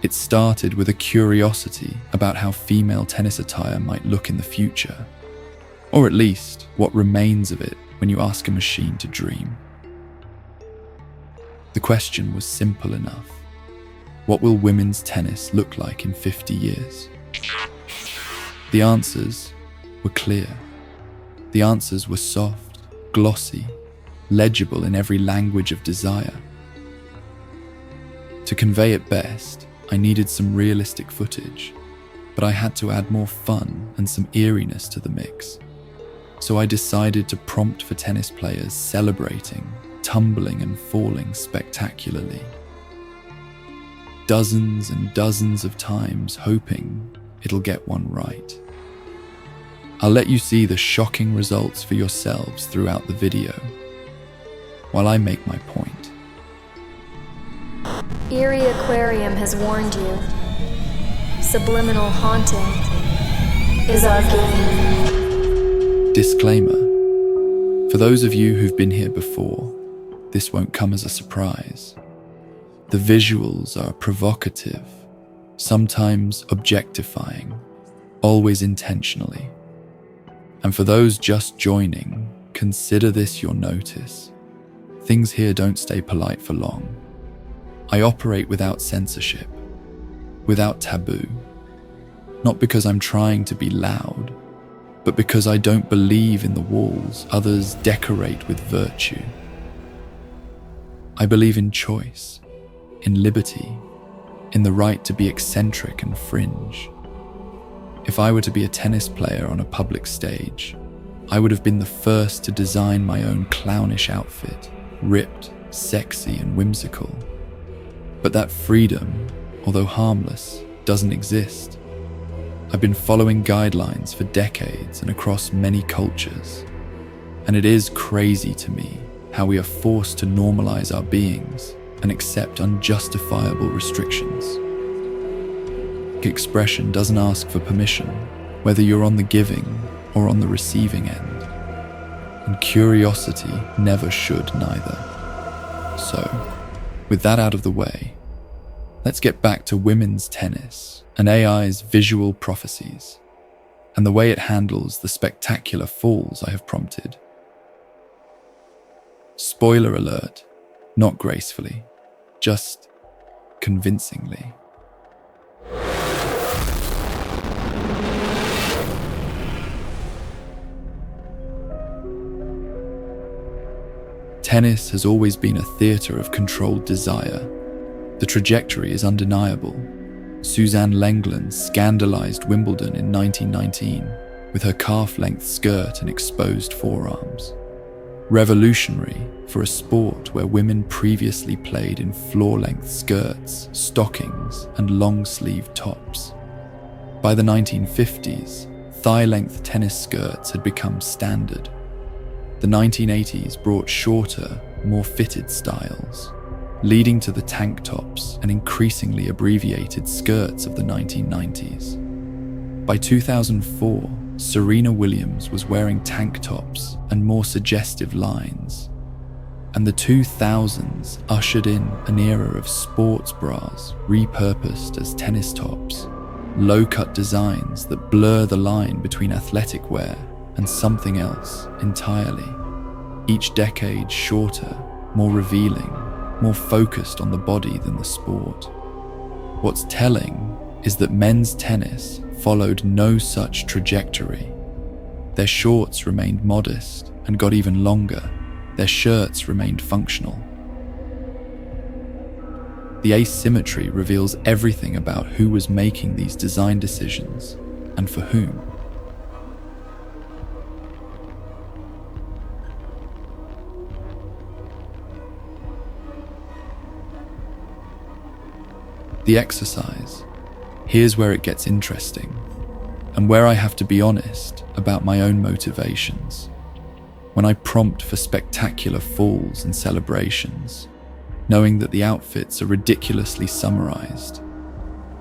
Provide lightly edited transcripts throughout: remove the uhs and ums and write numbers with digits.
It started with a curiosity about how female tennis attire might look in the future, or at least what remains of it when you ask a machine to dream. The question was simple enough. What will women's tennis look like in 50 years? The answers were clear. The answers were soft, glossy, legible in every language of desire. To convey it best, I needed some realistic footage, but I had to add more fun and some eeriness to the mix. So I decided to prompt for tennis players celebrating, tumbling and falling spectacularly. Dozens and dozens of times hoping it'll get one right. I'll let you see the shocking results for yourselves throughout the video, while I make my point. Eerie Aquarium has warned you. Subliminal haunting is our game. Disclaimer. For those of you who've been here before, this won't come as a surprise. The visuals are provocative, sometimes objectifying, always intentionally. And for those just joining, consider this your notice. Things here don't stay polite for long. I operate without censorship, without taboo, not because I'm trying to be loud, but because I don't believe in the walls others decorate with virtue. I believe in choice, in liberty, in the right to be eccentric and fringe. If I were to be a tennis player on a public stage, I would have been the first to design my own clownish outfit, ripped, sexy, and whimsical. But that freedom, although harmless, doesn't exist. I've been following guidelines for decades and across many cultures, and it is crazy to me how we are forced to normalize our beings and accept unjustifiable restrictions. Expression doesn't ask for permission, whether you're on the giving or on the receiving end, and curiosity never should neither. So, with that out of the way, let's get back to women's tennis and AI's visual prophecies, and the way it handles the spectacular falls I have prompted. Spoiler alert, not gracefully, just convincingly. Tennis has always been a theatre of controlled desire. The trajectory is undeniable. Suzanne Lenglen scandalised Wimbledon in 1919 with her calf-length skirt and exposed forearms. Revolutionary for a sport where women previously played in floor-length skirts, stockings, and long-sleeved tops. By the 1950s, thigh-length tennis skirts had become standard. The 1980s brought shorter, more fitted styles, leading to the tank tops and increasingly abbreviated skirts of the 1990s. By 2004, Serena Williams was wearing tank tops and more suggestive lines, and the 2000s ushered in an era of sports bras repurposed as tennis tops, low-cut designs that blur the line between athletic wear and something else entirely. Each decade shorter, more revealing, more focused on the body than the sport. What's telling is that men's tennis followed no such trajectory. Their shorts remained modest and got even longer. Their shirts remained functional. The asymmetry reveals everything about who was making these design decisions and for whom. The exercise. Here's where it gets interesting, and where I have to be honest about my own motivations. When I prompt for spectacular falls and celebrations, knowing that the outfits are ridiculously summarized,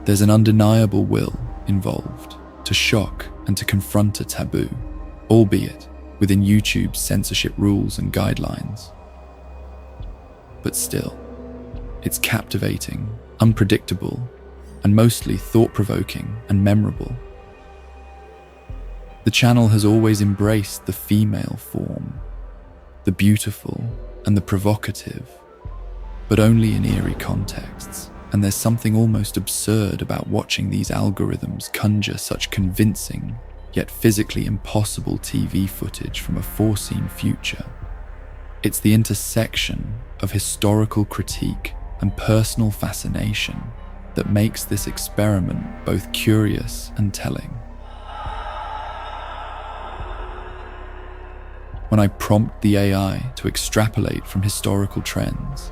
there's an undeniable will involved to shock and to confront a taboo, albeit within YouTube's censorship rules and guidelines. But still, it's captivating, unpredictable, and mostly thought-provoking and memorable. The channel has always embraced the female form, the beautiful and the provocative, but only in eerie contexts, and there's something almost absurd about watching these algorithms conjure such convincing, yet physically impossible TV footage from a foreseen future. It's the intersection of historical critique and personal fascination that makes this experiment both curious and telling. When I prompt the AI to extrapolate from historical trends,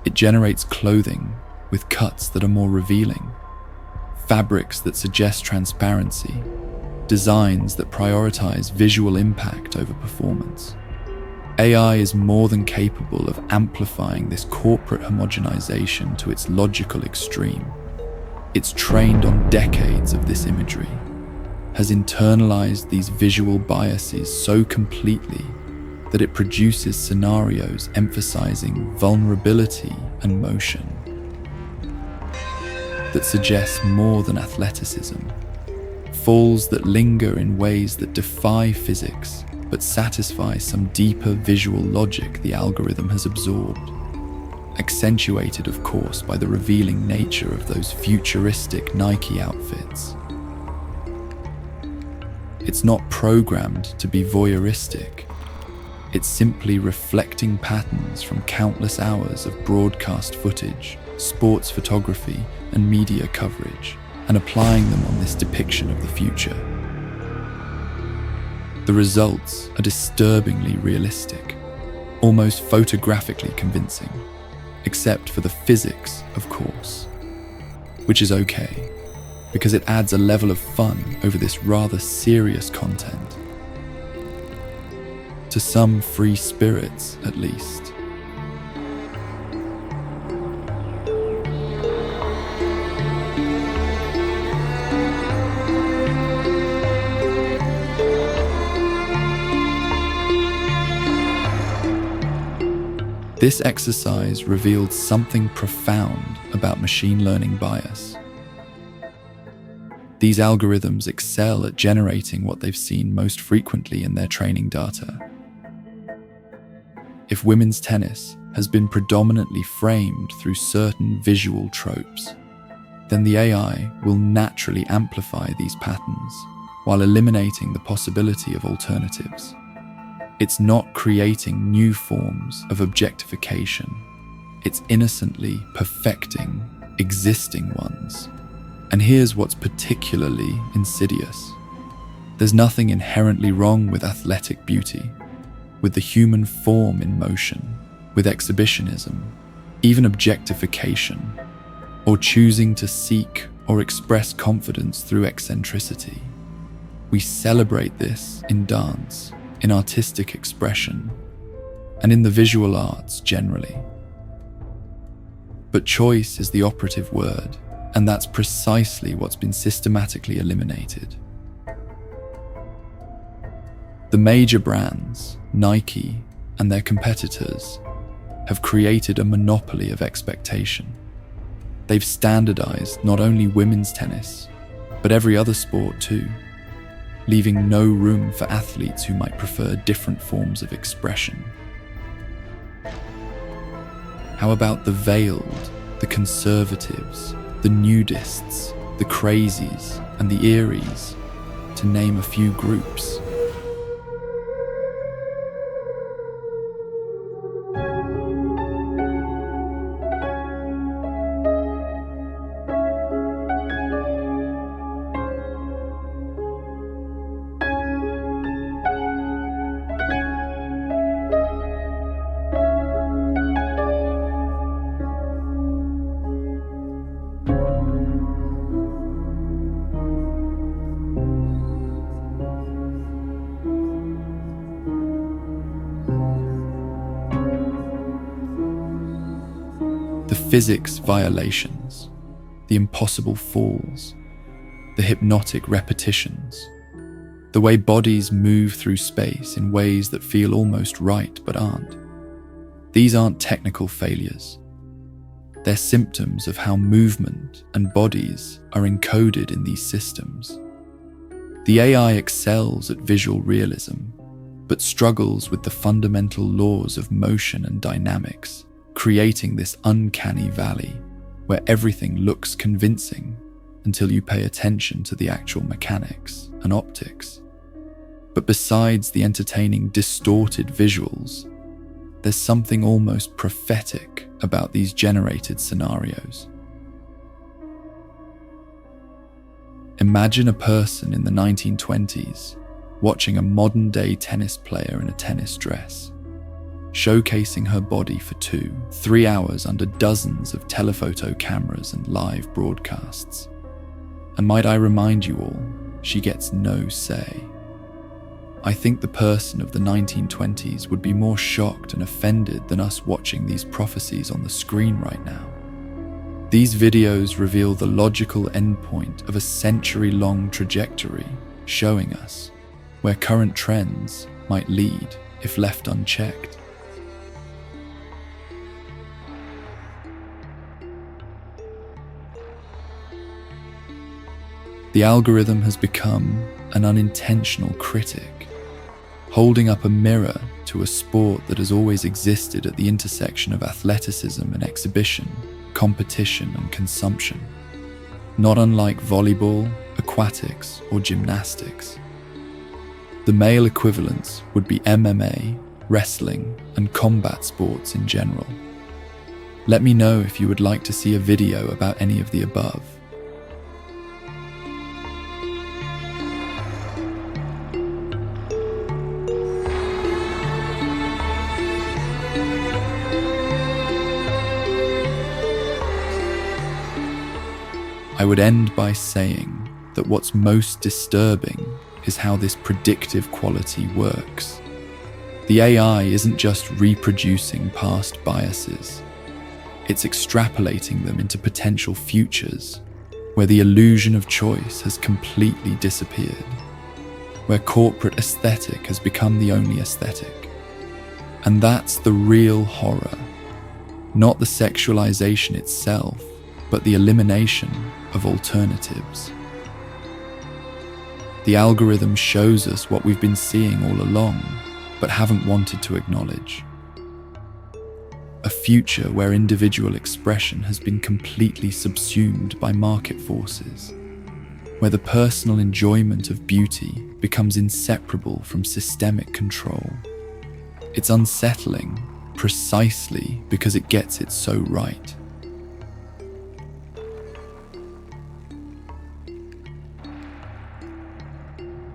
it generates clothing with cuts that are more revealing, fabrics that suggest transparency, designs that prioritize visual impact over performance. AI is more than capable of amplifying this corporate homogenization to its logical extreme. It's trained on decades of this imagery, has internalized these visual biases so completely that it produces scenarios emphasizing vulnerability and motion that suggest more than athleticism, falls that linger in ways that defy physics but satisfy some deeper visual logic the algorithm has absorbed, accentuated of course by the revealing nature of those futuristic Nike outfits. It's not programmed to be voyeuristic. It's simply reflecting patterns from countless hours of broadcast footage, sports photography, and media coverage, and applying them on this depiction of the future. The results are disturbingly realistic, almost photographically convincing, except for the physics, of course, which is okay, because it adds a level of fun over this rather serious content. To some free spirits, at least. This exercise revealed something profound about machine learning bias. These algorithms excel at generating what they've seen most frequently in their training data. If women's tennis has been predominantly framed through certain visual tropes, then the AI will naturally amplify these patterns while eliminating the possibility of alternatives. It's not creating new forms of objectification. It's innocently perfecting existing ones. And here's what's particularly insidious. There's nothing inherently wrong with athletic beauty, with the human form in motion, with exhibitionism, even objectification, or choosing to seek or express confidence through eccentricity. We celebrate this in dance, in artistic expression, and in the visual arts generally. But choice is the operative word, and that's precisely what's been systematically eliminated. The major brands, Nike and their competitors, have created a monopoly of expectation. They've standardized not only women's tennis, but every other sport too, leaving no room for athletes who might prefer different forms of expression. How about the veiled, the conservatives, the nudists, the crazies, and the Eerie's, to name a few groups? The physics violations, the impossible falls, the hypnotic repetitions, the way bodies move through space in ways that feel almost right but aren't. These aren't technical failures. They're symptoms of how movement and bodies are encoded in these systems. The AI excels at visual realism, but struggles with the fundamental laws of motion and dynamics, creating this uncanny valley where everything looks convincing until you pay attention to the actual mechanics and optics. But besides the entertaining distorted visuals, there's something almost prophetic about these generated scenarios. Imagine a person in the 1920s watching a modern-day tennis player in a tennis dress, showcasing her body for 2-3 hours under dozens of telephoto cameras and live broadcasts. And might I remind you all, she gets no say. I think the person of the 1920s would be more shocked and offended than us watching these prophecies on the screen right now. These videos reveal the logical endpoint of a century-long trajectory, showing us where current trends might lead if left unchecked. The algorithm has become an unintentional critic, holding up a mirror to a sport that has always existed at the intersection of athleticism and exhibition, competition and consumption, not unlike volleyball, aquatics, or gymnastics. The male equivalents would be MMA, wrestling, and combat sports in general. Let me know if you would like to see a video about any of the above. I would end by saying that what's most disturbing is how this predictive quality works. The AI isn't just reproducing past biases, it's extrapolating them into potential futures where the illusion of choice has completely disappeared, where corporate aesthetic has become the only aesthetic. And that's the real horror, not the sexualization itself, but the elimination of alternatives. The algorithm shows us what we've been seeing all along, but haven't wanted to acknowledge. A future where individual expression has been completely subsumed by market forces, where the personal enjoyment of beauty becomes inseparable from systemic control. It's unsettling precisely because it gets it so right.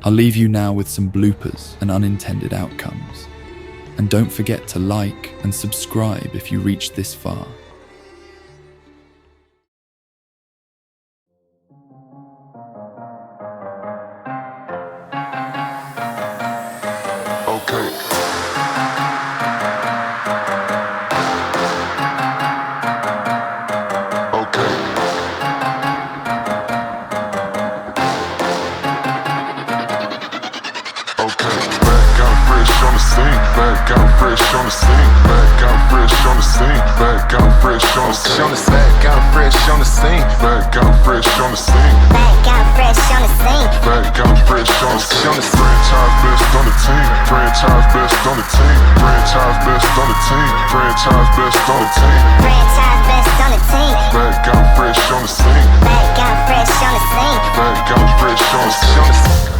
I'll leave you now with some bloopers and unintended outcomes. And don't forget to like and subscribe if you reached this far. Back out fresh on the scene. Back out fresh on the scene. Back out fresh on the scene. Back out fresh on the scene. Back out fresh on the scene. Back out fresh on the scene. Back out fresh on the scene. Franchise best on the team. Franchise best on the team. Franchise best on the team. Franchise best on the team. Franchise best on the team. Back out fresh on the scene. Back out fresh on the scene. Back out fresh on the scene.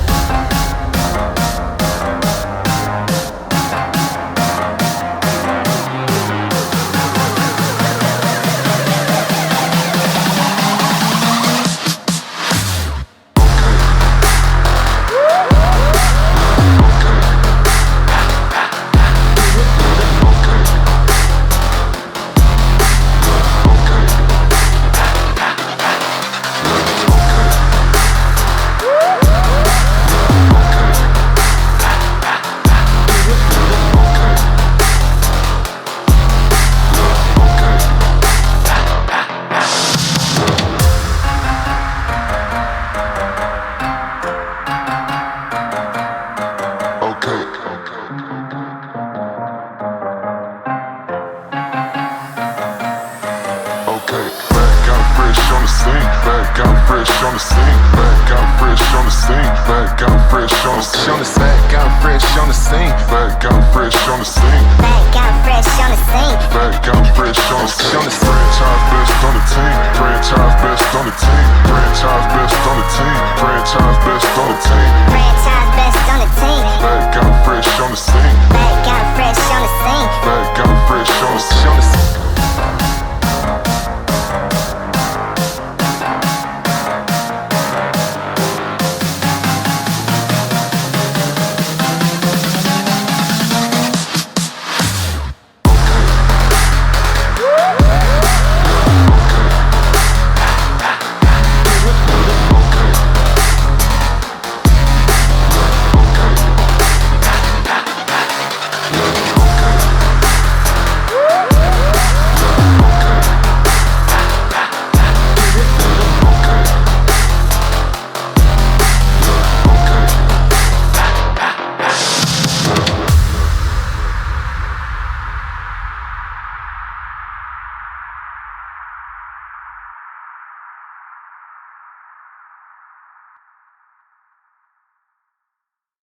fresh on the scene. Back out fresh on the scene. Back out fresh on the scene. Back out fresh on the scene. Back out fresh on the scene. Back out fresh on the scene. Back out fresh on the scene.